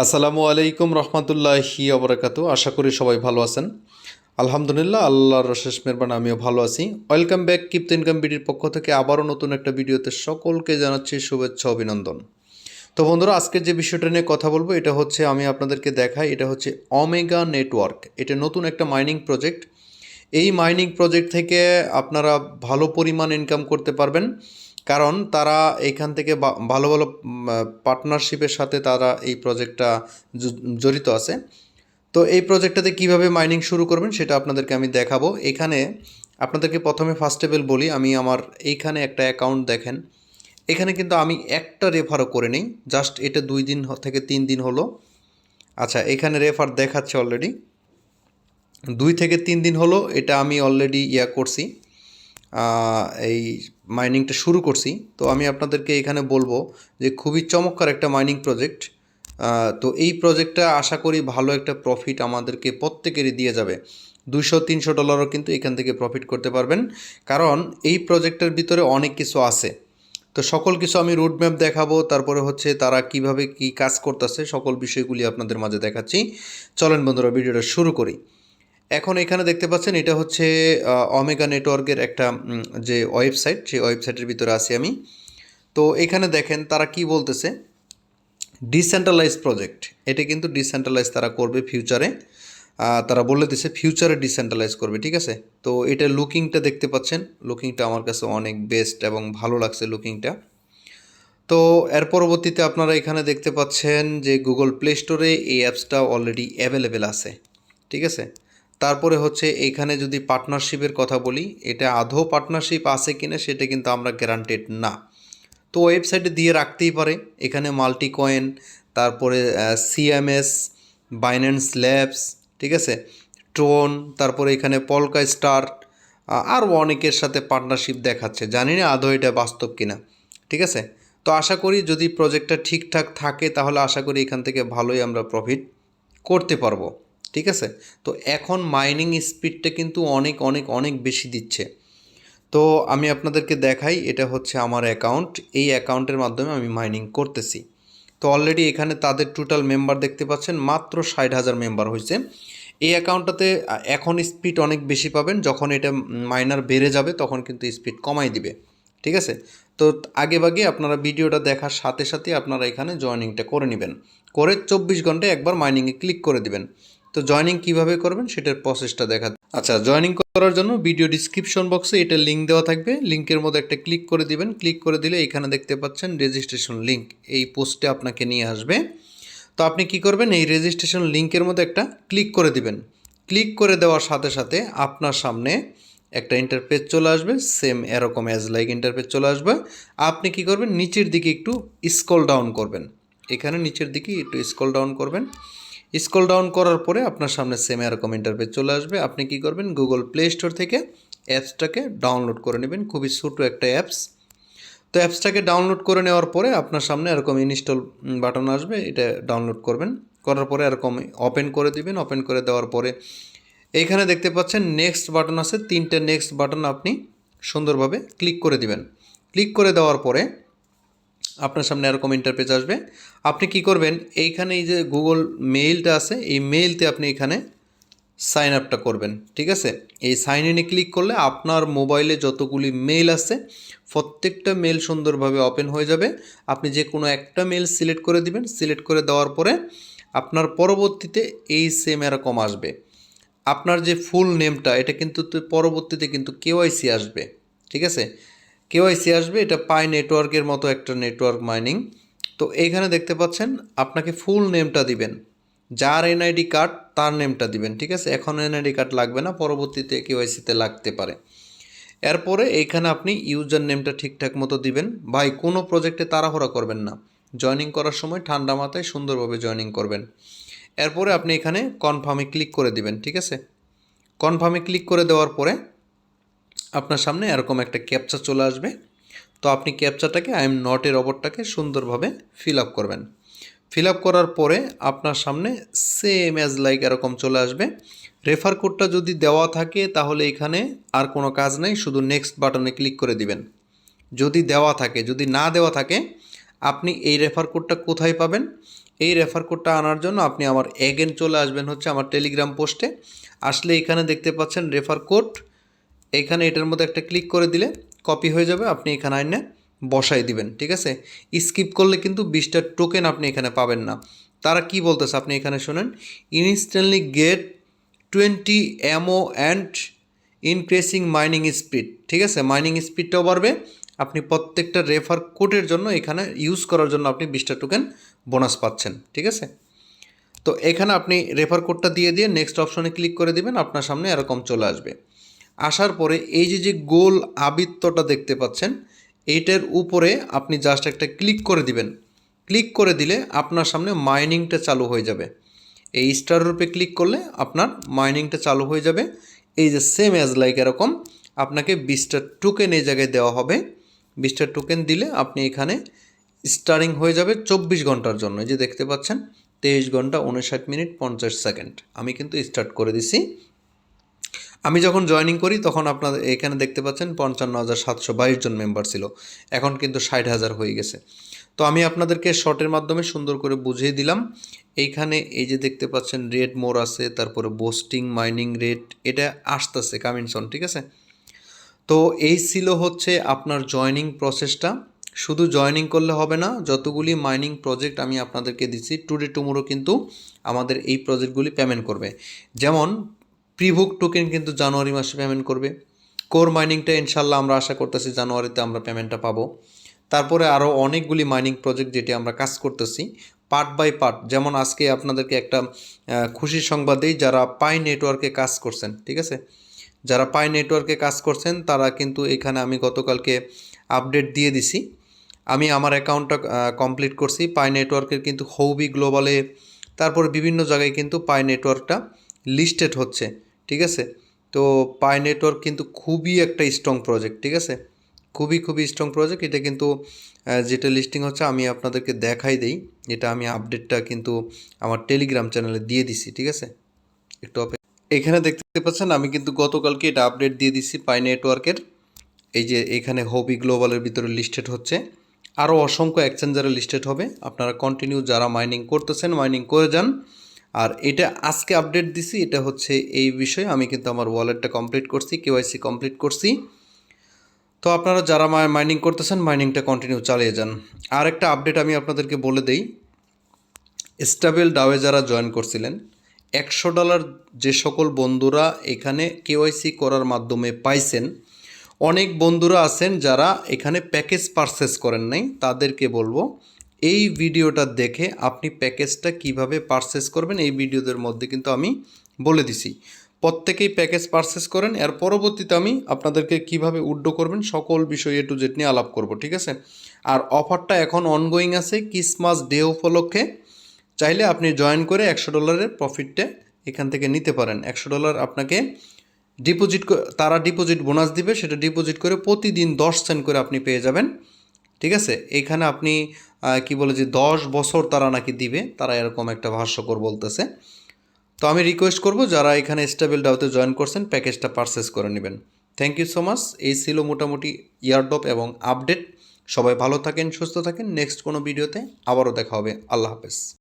আসসালামু আলাইকুম রহমতুল্লাহি ওবরাকাতু। আশা করি সবাই ভালো আছেন। আলহামদুলিল্লাহ, আল্লাহর অশেষ মেহেরবানি আমিও ভালো আছি। ওয়েলকাম ব্যাক কিপথ ইনকাম বিডির পক্ষ থেকে আবারও নতুন একটা ভিডিওতে সকলকে জানাচ্ছি শুভেচ্ছা অভিনন্দন। তো বন্ধুরা, আজকের যে বিষয়টা নিয়ে কথা বলবো এটা হচ্ছে, আমি আপনাদেরকে দেখাই, এটা হচ্ছে ওমেগা নেটওয়ার্ক। এটা নতুন একটা মাইনিং প্রজেক্ট। এই মাইনিং প্রজেক্ট থেকে আপনারা ভালো পরিমাণ ইনকাম করতে পারবেন, কারণ তারা এখান থেকে ভালো ভালো পার্টনারশিপের সাথে তারা এই প্রজেক্টটা জড়িত আছে। তো এই প্রজেক্টটাতে কিভাবে মাইনিং শুরু করবেন সেটা আপনাদেরকে আমি দেখাবো। এখানে আপনাদেরকে প্রথমে ফার্স্ট অফ অল বলি, আমি আমার এইখানে একটা অ্যাকাউন্ট দেখেন। এখানে কিন্তু আমি একটা রেফারও করে নিই, জাস্ট এটা 2 দিন থেকে 3 দিন হলো। আচ্ছা, এখানে রেফার দেখাচ্ছে অলরেডি 2 থেকে 3 দিন হলো। এটা আমি অলরেডি করছি, এই মাইনিংটা শুরু করছি। তো আমি আপনাদেরকে এখানে বলবো যে খুবই চমৎকার একটা মাইনিং প্রজেক্ট। তো এই প্রজেক্টটা আশা করি ভালো একটা প্রফিট আমাদেরকে প্রত্যেকেরই দিয়ে যাবে। $200-300 কিন্তু এখান থেকে প্রফিট করতে পারবেন, কারণ এই প্রজেক্টের ভিতরে অনেক কিছু আছে। তো সকল কিছু আমি রুট ম্যাপ দেখাবো, তারপরে হচ্ছে তারা কিভাবে কি কাজ করতেছে সকল বিষয়গুলি আপনাদের মাঝে দেখাচ্ছি। চলেন বন্ধুরা, ভিডিওটা শুরু করি। এখন এখানে দেখতে পাচ্ছেন এটা হচ্ছে ওমেগা নেটওয়ার্কের একটা যে ওয়েবসাইট, সেই ওয়েবসাইটের ভিতরে আছি আমি। তো এখানে দেখেন তারা কি বলতেছে, ডিসেন্ট্রালাইজ প্রজেক্ট। এটা কিন্তু ডিসেন্ট্রালাইজ তারা করবে ফিউচারে। তারা বলে দিছে ফিউচারে ডিসেন্ট্রালাইজ করবে, ঠিক আছে। তো এটা লুকিংটা দেখতে পাচ্ছেন, লুকিংটা আমার কাছে অনেক বেস্ট এবং ভালো লাগছে লুকিংটা। তো এর পরবর্তীতে আপনারা এখানে দেখতে পাচ্ছেন যে গুগল প্লে স্টোরে এই অ্যাপসটা অলরেডি অ্যাভেলেবেল আছে, ঠিক আছে। তারপরে হচ্ছে এইখানে যদি পার্টনারশিপের কথা বলি, এটা আদৌ পার্টনারশিপ আছে কিনা সেটা কিন্তু আমরা গ্যারান্টেড না। তো ওয়েবসাইটে দিয়ে রাখতেই পারে। এখানে মাল্টি কয়েন, তারপরে সিএমএস, বাইন্যান্স ল্যাবস, ঠিক আছে, টোন, তারপরে এখানে পলকা স্টার, আরও অনেকের সাথে পার্টনারশিপ দেখাচ্ছে। জানি না আদৌ এটা বাস্তব কিনা, ঠিক আছে। তো আশা করি যদি প্রজেক্টটা ঠিকঠাক থাকে তাহলে আশা করি এখান থেকে ভালোই আমরা প্রফিট করতে পারবো, ঠিক আছে। তো এখন মাইনিং স্পিডটা কিন্তু অনেক অনেক অনেক বেশি দিচ্ছে। তো আমি আপনাদেরকে দেখাই, এটা হচ্ছে আমার অ্যাকাউন্ট। এই অ্যাকাউন্টের মাধ্যমে আমি মাইনিং করতেছি। তো অলরেডি এখানে তাদের টোটাল মেম্বার দেখতে পাচ্ছেন, মাত্র 60,000 মেম্বার হয়েছে। এই অ্যাকাউন্টটাতে এখন স্পিড অনেক বেশি পাবেন, যখন এটা মাইনার বেড়ে যাবে তখন কিন্তু স্পিড কমাই দিবে, ঠিক আছে। তো আগেভাগে আপনারা ভিডিওটা দেখার সাথে সাথে আপনারা এখানে জয়েনিংটা করে নেবেন, করে 24 ঘন্টায় একবার মাইনিংয়ে ক্লিক করে দিবেন। তো জয়েনিং কিভাবে করবেন সেটার প্রসেসটা দেখা। আচ্ছা, জয়েনিং করার জন্য ভিডিও ডিসক্রিপশন বক্সে এটা লিঙ্ক দেওয়া থাকবে, লিঙ্কের মধ্যে একটা ক্লিক করে দিবেন। ক্লিক করে দিলে এখানে দেখতে পাচ্ছেন রেজিস্ট্রেশন লিঙ্ক, এই পোস্টে আপনাকে নিয়ে আসবে। তো আপনি কি করবেন, এই রেজিস্ট্রেশন লিঙ্কের মধ্যে একটা ক্লিক করে দিবেন। ক্লিক করে দেওয়ার সাথে সাথে আপনার সামনে একটা ইন্টারফেস চলে আসবে, সেম এরকম অ্যাজ লাইক ইন্টারফেস চলে আসবে। আপনি কি করবেন, নিচের দিকে একটু স্ক্রল ডাউন করবেন। এখানে নিচের দিকে একটু স্ক্রল ডাউন করবেন। স্ক্রল ডাউন করার পরে আপনার সামনে সেম এরকম ইন্টারফেস চলে আসবে। আপনি কি করবেন, গুগল প্লে স্টোর থেকে অ্যাপসটাকে ডাউনলোড করে নেবেন, খুবই ছোটো একটা অ্যাপস। তো অ্যাপসটাকে ডাউনলোড করে নেওয়ার পরে আপনার সামনে এরকম ইনস্টল বাটন আসবে, এটা ডাউনলোড করবেন। করার পরে এরকম ওপেন করে দিবেন। ওপেন করে দেওয়ার পরে এইখানে দেখতে পাচ্ছেন নেক্সট বাটন আছে, 3টে নেক্সট বাটন আপনি সুন্দরভাবে ক্লিক করে দিবেন। ক্লিক করে দেওয়ার পরে আপনার সামনে এরকম ইন্টারফেস আসবে। আপনি কি করবেন, এইখানে এই যে গুগল মেইলটা আছে, এই মেইলতে আপনি এখানে সাইন আপটা করবেন, ঠিক আছে। এই সাইন ইনে ক্লিক করলে আপনার মোবাইলে যতগুলি মেইল আছে প্রত্যেকটা মেইল সুন্দরভাবে ওপেন হয়ে যাবে। আপনি যে কোনো একটা মেইল সিলেক্ট করে দিবেন। সিলেক্ট করে দেওয়ার পরে আপনার পরবর্তীতে এই সেম এরকম আসবে। আপনার যে ফুল নেমটা, এটা কিন্তু পরবর্তীতে কিন্তু কেওয়াইসি আসবে, ঠিক আছে। কেওয়াইসি আসবে, এটা পাই নেটওয়ার্কের মতো একটা নেটওয়ার্ক মাইনিং। তো এইখানে দেখতে পাচ্ছেন আপনাকে ফুল নেমটা দিবেন, যার এনআইডি কার্ড তার নেমটা দিবেন, ঠিক আছে। এখন এনআইডি কার্ড লাগবে না, পরবর্তীতে কেওয়াইসিতে লাগতে পারে। এরপরে এইখানে আপনি ইউজার নেমটা ঠিকঠাক মতো দিবেন। ভাই, কোনো প্রজেক্টে তাড়াহুড়া করবেন না, জয়েনিং করার সময় ঠান্ডা মাথায় সুন্দরভাবে জয়েনিং করবেন। এরপরে আপনি এখানে কনফার্মে ক্লিক করে দিবেন, ঠিক আছে। কনফার্মে ক্লিক করে দেওয়ার পরে আপনার সামনে এরকম একটা ক্যাপচা চলে আসবে। তো আপনি ক্যাপচাটাকে আই এম নটের ওপরটাকে সুন্দরভাবে ফিল আপ করবেন। ফিল আপ করার পরে আপনার সামনে সেম অ্যাজ লাইক এরকম চলে আসবে। রেফার কোডটা যদি দেওয়া থাকে তাহলে এখানে আর কোনো কাজ নেই, শুধু নেক্সট বাটনে ক্লিক করে দিবেন। যদি দেওয়া থাকে, যদি না দেওয়া থাকে আপনি এই রেফার কোডটা কোথায় পাবেন? এই রেফার কোডটা আনার জন্য আপনি আমার এগেন চলে আসবেন হচ্ছে আমার টেলিগ্রাম পোস্টে। আসলে এখানে দেখতে পাচ্ছেন রেফার কোড, এইখানে এটার মধ্যে একটা ক্লিক করে দিলে কপি হয়ে যাবে, আপনি এখানে আইনে বসাই দিবেন, ঠিক আছে? স্কিপ করলে কিন্তু 20টা টোকেন আপনি এখানে পাবেন না। তারা কি বলতেছে আপনি এখানে শোনেন, instantly get 20 MO and increasing mining speed, ঠিক আছে? মাইনিং স্পিডটাও বাড়বে। আপনি প্রত্যেকটা রেফার কোডের জন্য এখানে ইউজ করার জন্য আপনি 20টা টোকেন বোনাস পাচ্ছেন, ঠিক আছে? তো এখানে আপনি রেফার কোডটা দিয়ে নেক্সট অপশনে ক্লিক করে দিবেন, আপনার সামনে এরকম চলে আসবে। আসার পরে এই যে গোল আবৃত্তটা দেখতে পাচ্ছেন, এইটার উপরে আপনি জাস্ট একটা ক্লিক করে দিবেন। ক্লিক করে দিলে আপনার সামনে মাইনিংটা চালু হয়ে যাবে। এই স্টার রূপে ক্লিক করলে আপনার মাইনিংটা চালু হয়ে যাবে। এই যে সেম অ্যাজ লাইক এরকম আপনাকে 20টা টোকেন এই জায়গায় দেওয়া হবে। 20টা টোকেন দিলে আপনি এখানে স্টারিং হয়ে যাবে 24 ঘন্টার জন্য। এই যে দেখতে পাচ্ছেন 23 ঘন্টা 59 মিনিট 50 সেকেন্ড। আমি কিন্তু স্টার্ট করে দিছি। আমি যখন জয়েনিং করি তখন আপনাদের এখানে দেখতে পাচ্ছেন 55,722 জন মেম্বার ছিল, এখন কিন্তু 60,000 হয়ে গেছে। তো আমি আপনাদেরকে শর্টের মাধ্যমে সুন্দর করে বুঝিয়ে দিলাম। এইখানে এই যে দেখতে পাচ্ছেন রেট মোর আছে, তারপরে বোস্টিং মাইনিং রেট এটা আসতেছে কামিংসন, ঠিক আছে? তো এই ছিল হচ্ছে আপনার জয়েনিং প্রসেসটা। শুধু জয়েনিং করলে হবে না, যতগুলি মাইনিং প্রজেক্ট আমি আপনাদেরকে দিচ্ছি টুডে টুমোরো কিন্তু আমাদের এই প্রজেক্টগুলি পেমেন্ট করবে। যেমন প্রিভুক টোকেন কিন্তু জানুয়ারি মাসে পেমেন্ট করবে। কোর মাইনিংটা ইনশাল্লাহ আমরা আশা করতেছি জানুয়ারিতে আমরা পেমেন্টটা পাবো। তারপরে আরও অনেকগুলি মাইনিং প্রজেক্ট যেটি আমরা কাজ করতেছি পার্ট বাই পার্ট। যেমন আজকে আপনাদেরকে একটা খুশির সংবাদ দিই, যারা পাই নেটওয়ার্কে কাজ করছেন, ঠিক আছে? যারা পাই নেটওয়ার্কে কাজ করছেন তারা কিন্তু এখানে আমি গতকালকে আপডেট দিয়ে দিছি। আমি আমার অ্যাকাউন্টটা কমপ্লিট করছি পাই নেটওয়ার্কের, কিন্তু হৌবি গ্লোবালে তারপর বিভিন্ন জায়গায় কিন্তু পাই নেটওয়ার্কটা লিস্টেড হচ্ছে, ঠিক আছে? তো পাই নেটওয়ার্ক কিন্তু খুবই একটা স্ট্রং প্রজেক্ট, ঠিক আছে? খুবই স্ট্রং প্রজেক্ট। এটা কিন্তু যেটা লিস্টিং হচ্ছে আমি আপনাদেরকে দেখাই দেই। এটা আমি আপডেটটা কিন্তু আমার টেলিগ্রাম চ্যানেলে দিয়ে দিছি, ঠিক আছে? একটু এখানে দেখতে পাচ্ছেন আমি কিন্তু গতকালকে এটা আপডেট দিয়ে দিছি পাই নেটওয়ার্কের। এই যে এখানে হবি গ্লোবালের ভিতরে লিস্টেড হচ্ছে, আরও অসংখ্য এক্সচেঞ্জারে লিস্টেড হবে। আপনারা কন্টিনিউ যারা মাইনিং করতেছেন মাইনিং করে যান। আর এটা আজকে আপডেট দিছি, এটা হচ্ছে এই বিষয়ে আমি কিন্তু আমার ওয়ালেটটা কমপ্লিট করছি, কেওয়াইসি কমপ্লিট করছি। তো আপনারা যারা মাইনিং করতেছেন মাইনিংটা কন্টিনিউ চালিয়ে যান। আর একটা আপডেট আমি আপনাদেরকে বলে দেই, স্টেবল ডাওয়ে যারা জয়েন করছিলেন $100 যে সকল বন্ধুরা এখানে কেওয়াইসি করার মাধ্যমে পাইছেন, অনেক বন্ধুরা আছেন যারা এখানে প্যাকেজ পারচেস করেন নাই। তাদেরকে বলবো এই ভিডিওটা দেখে আপনি প্যাকেজটা কিভাবে পারচেস করবেন এই ভিডিওদের মধ্যে কিন্তু আমি বলে দিছি। প্রত্যেকেই প্যাকেজ পারচেস করেন, এর পরবর্তীতে আমি আপনাদেরকে কিভাবে উইথড্র করবেন সকল বিষয় এ টু জেড নিয়ে আলাপ করব, ঠিক আছে? আর অফারটা এখন অনগোয়িং আছে ক্রিসমাস ডে উপলক্ষে। চাইলে আপনি জয়েন করে $100 প্রফিটটা এখান থেকে নিতে পারেন। $100 আপনাকে ডিপোজিট, তারা ডিপোজিট বোনাস দিবে, সেটা ডিপোজিট করে প্রতিদিন 10 সেন্ট করে আপনি পেয়ে যাবেন, ঠিক আছে? এইখানে আপনি কি বলে যে 10 বছর তারা নাকি দিবে, তারা এরকম একটা ভাষ্যকর বলতেছে। তো আমি রিকোয়েস্ট করব যারা এখানে স্টেবল ডাউতে জয়েন করছেন প্যাকেজটা পারচেস করে নেবেন। Thank you so much. এই ছিল মোটামুটি ইয়ারড্রপ এবং আপডেট। সবাই ভালো থাকেন, সুস্থ থাকেন। নেক্সট কোনো ভিডিওতে আবারও দেখা হবে। আল্লাহ হাফেজ।